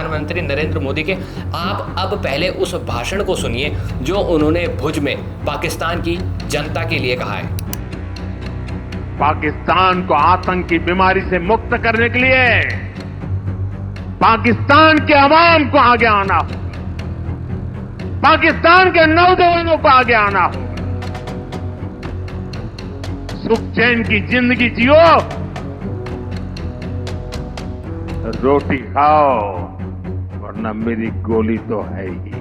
प्रधानमंत्री नरेंद्र मोदी के। आप अब पहले उस भाषण को सुनिए जो उन्होंने भुज में पाकिस्तान की जनता के लिए कहा है। पाकिस्तान को आतंक की बीमारी से मुक्त करने के लिए पाकिस्तान के अवाम को आगे आना हो, पाकिस्तान के नौजवानों को आगे आना हो। सुख चैन की जिंदगी जियो, रोटी खाओ, वरना मेरी गोली तो है ही।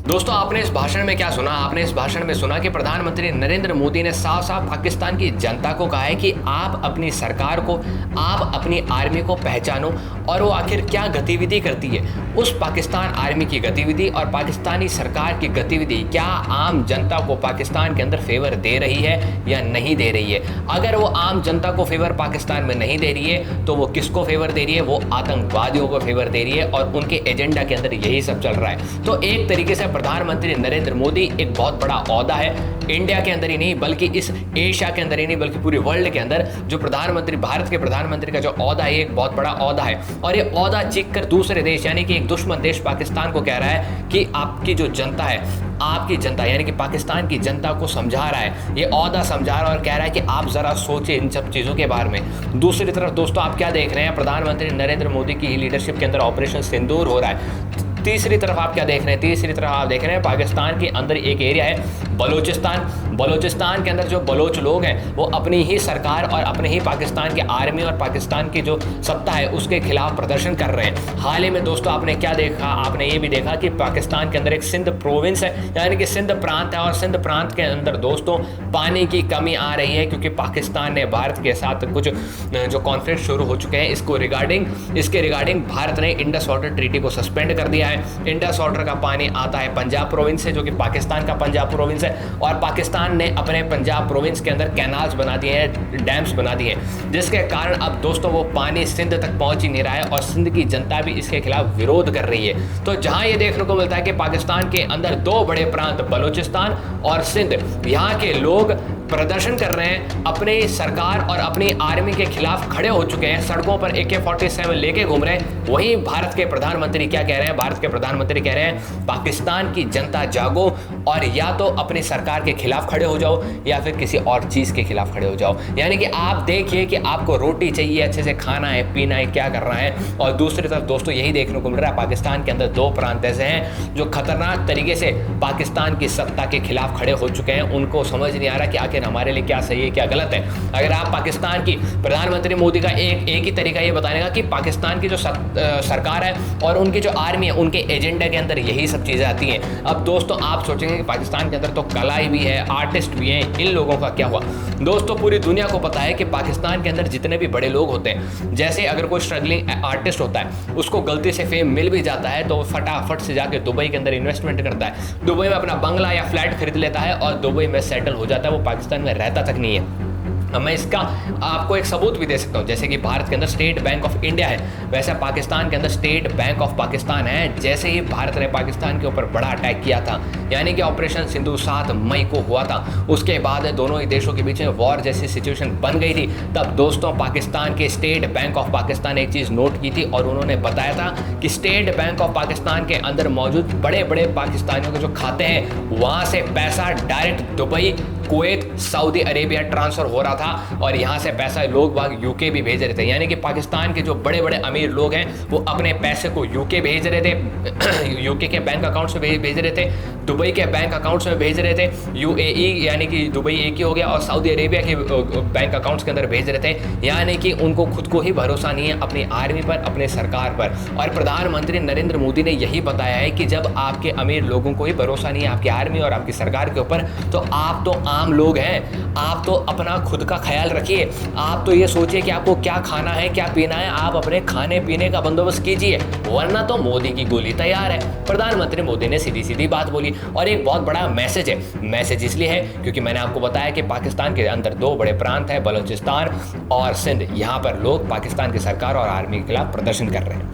दोस्तों, आपने इस भाषण में क्या सुना? आपने इस भाषण में सुना कि प्रधानमंत्री नरेंद्र मोदी ने साफ साफ पाकिस्तान की जनता को कहा है कि आप अपनी सरकार को, आप अपनी आर्मी को पहचानो और वो आखिर क्या गतिविधि करती है। उस पाकिस्तान आर्मी की गतिविधि और पाकिस्तानी सरकार की गतिविधि क्या आम जनता को पाकिस्तान के अंदर फेवर दे रही है या नहीं दे रही है। अगर वो आम जनता को फेवर पाकिस्तान में नहीं दे रही है तो वो किसको फेवर दे रही है? वो आतंकवादियों को फेवर दे रही है और उनके एजेंडा के अंदर यही सब चल रहा है। तो एक तरीके से प्रधानमंत्री नरेंद्र मोदी एक बहुत बड़ा ओहदा है, इंडिया के अंदर ही नहीं बल्कि इस एशिया के अंदर ही नहीं बल्कि पूरी वर्ल्ड के अंदर जो प्रधानमंत्री, भारत के प्रधानमंत्री का जो ओहदा है एक बहुत बड़ा ओहदा है। और ये ओहदा चीख कर दूसरे देश यानी कि एक दुश्मन देश पाकिस्तान को कह रहा है कि आपकी जो जनता है, आपकी जनता यानी कि पाकिस्तान की जनता को समझा रहा है, ये ओहदा समझा रहा है और कह रहा है कि आप जरा सोचिए इन सब चीज़ों के बारे में। दूसरी तरफ दोस्तों, आप क्या देख रहे हैं? प्रधानमंत्री नरेंद्र मोदी की लीडरशिप के अंदर ऑपरेशन सिंदूर हो रहा है। तीसरी तरफ आप क्या देख रहे हैं? तीसरी तरफ आप देख रहे हैं पाकिस्तान के अंदर एक एरिया है बलूचिस्तान के अंदर जो बलोच लोग हैं वो अपनी ही सरकार और अपने ही पाकिस्तान की आर्मी और पाकिस्तान की जो सत्ता है उसके खिलाफ प्रदर्शन कर रहे हैं। हाल ही में दोस्तों आपने क्या देखा? आपने ये भी देखा कि पाकिस्तान के अंदर एक सिंध प्रोविंस है यानी कि सिंध प्रांत है और सिंध प्रांत के अंदर दोस्तों पानी की कमी आ रही है क्योंकि पाकिस्तान ने भारत के साथ कुछ जो कॉन्फ्लिक्ट शुरू हो चुके हैं इसके रिगार्डिंग भारत ने इंडस वाटर ट्रीटी को सस्पेंड कर दिया है। इंडस वाटर का पानी आता है पंजाब प्रोविंस से जो कि पाकिस्तान का पंजाब प्रोविंस है और पाकिस्तान ने अपने पंजाब प्रोविंस के अंदर कैनाल्स बना दिए हैं, डैम्स बना दिए हैं, जिसके कारण अब दोस्तों वो पानी सिंध तक पहुंच ही नहीं रहा है और सिंध की जनता भी इसके खिलाफ विरोध कर रही है। तो जहां ये देखने को मिलता है कि पाकिस्तान के अंदर दो बड़े प्रांत बलूचिस्तान और सिंध, यहाँ के लोग प्रदर्शन कर रहे हैं, अपनी सरकार और अपनी आर्मी के खिलाफ खड़े हो चुके हैं, सड़कों पर AK-47 लेके घूम रहे हैं। वहीं भारत के प्रधानमंत्री क्या कह रहे हैं? भारत के प्रधानमंत्री कह रहे हैं पाकिस्तान की जनता जागो और या तो अपनी सरकार के खिलाफ खड़े हो जाओ या फिर किसी और चीज के खिलाफ खड़े हो जाओ। यानी कि आप देखिए कि आपको रोटी चाहिए, अच्छे से खाना है, पीना है, क्या करना है। और दूसरी तरफ दोस्तों यही देखने को मिल रहा है पाकिस्तान के अंदर दो प्रांत ऐसे हैं जो खतरनाक तरीके से पाकिस्तान की सत्ता के खिलाफ खड़े हो चुके हैं। उनको समझ नहीं आ रहा कि हमारे लिए क्या सही है क्या गलत है। अगर आप पाकिस्तान की प्रधानमंत्री मोदी का एक ही तरीका ये बताने का कि पाकिस्तान की जो सरकार है और उनकी जो आर्मी है उनके एजेंडा के अंदर यही सब चीजें आती हैं। अब दोस्तों आप सोचेंगे कि पाकिस्तान के अंदर तो कलाई भी है, आर्टिस्ट भी हैं, इन लोगों का क्या हुआ? दोस्तों पूरी दुनिया को पता है कि पाकिस्तान के अंदर जितने भी बड़े लोग होते हैं, जैसे अगर कोई स्ट्रगलिंग आर्टिस्ट होता है उसको गलती से फेम मिल भी जाता है तो फटाफट से जाके दुबई के अंदर इन्वेस्टमेंट करता है, दुबई में अपना बंगला या फ्लैट खरीद लेता है और दुबई में सेटल हो जाता है, वो पाकिस्तान में रहता तक नहीं है। अब मैं इसका आपको एक सबूत भी दे सकता हूँ। जैसे कि भारत के अंदर स्टेट बैंक ऑफ इंडिया है, वैसे पाकिस्तान के अंदर स्टेट बैंक ऑफ पाकिस्तान है। जैसे ही भारत ने पाकिस्तान के ऊपर बड़ा अटैक किया था यानी कि ऑपरेशन सिंदूर 7 मई को हुआ था, उसके बाद दोनों ही देशों के बीच में वॉर जैसी सिचुएशन बन गई थी। तब दोस्तों पाकिस्तान के स्टेट बैंक ऑफ पाकिस्तान एक चीज़ नोट की थी और उन्होंने बताया था कि स्टेट बैंक ऑफ पाकिस्तान के अंदर मौजूद बड़े बड़े पाकिस्तानियों के जो खाते हैं वहाँ से पैसा direct Dubai, Kuwait, Saudi Arabia transfer हो रहा था और यहाँ से पैसा लोग बाग यूके भी भेज रहे थे। यानी कि पाकिस्तान के जो बड़े बड़े अमीर लोग हैं वो अपने पैसे को यूके भेज रहे थे, यूके के बैंक अकाउंट से भेज रहे थे, दुबई के बैंक अकाउंट्स में भेज रहे थे, UAE यानी कि दुबई एक ही हो गया और सऊदी अरेबिया के बैंक अकाउंट्स के अंदर भेज रहे थे। यानी कि उनको खुद को ही भरोसा नहीं है अपनी आर्मी पर, अपने सरकार पर। और प्रधानमंत्री नरेंद्र मोदी ने यही बताया है कि जब आपके अमीर लोगों को ही भरोसा नहीं है आपकी आर्मी और आपकी सरकार के ऊपर तो आप तो आम लोग हैं, आप तो अपना खुद का ख्याल रखिए। आप तो ये सोचिए कि आपको क्या खाना है, क्या पीना है, आप अपने खाने पीने का बंदोबस्त कीजिए, वरना तो मोदी की गोली तैयार है। प्रधानमंत्री मोदी ने सीधी सीधी बात बोली और एक बहुत बड़ा मैसेज है। मैसेज इसलिए है क्योंकि मैंने आपको बताया कि पाकिस्तान के अंदर दो बड़े प्रांत हैं, बलूचिस्तान और सिंध। यहाँ पर लोग पाकिस्तान की सरकार और आर्मी के खिलाफ प्रदर्शन कर रहे हैं।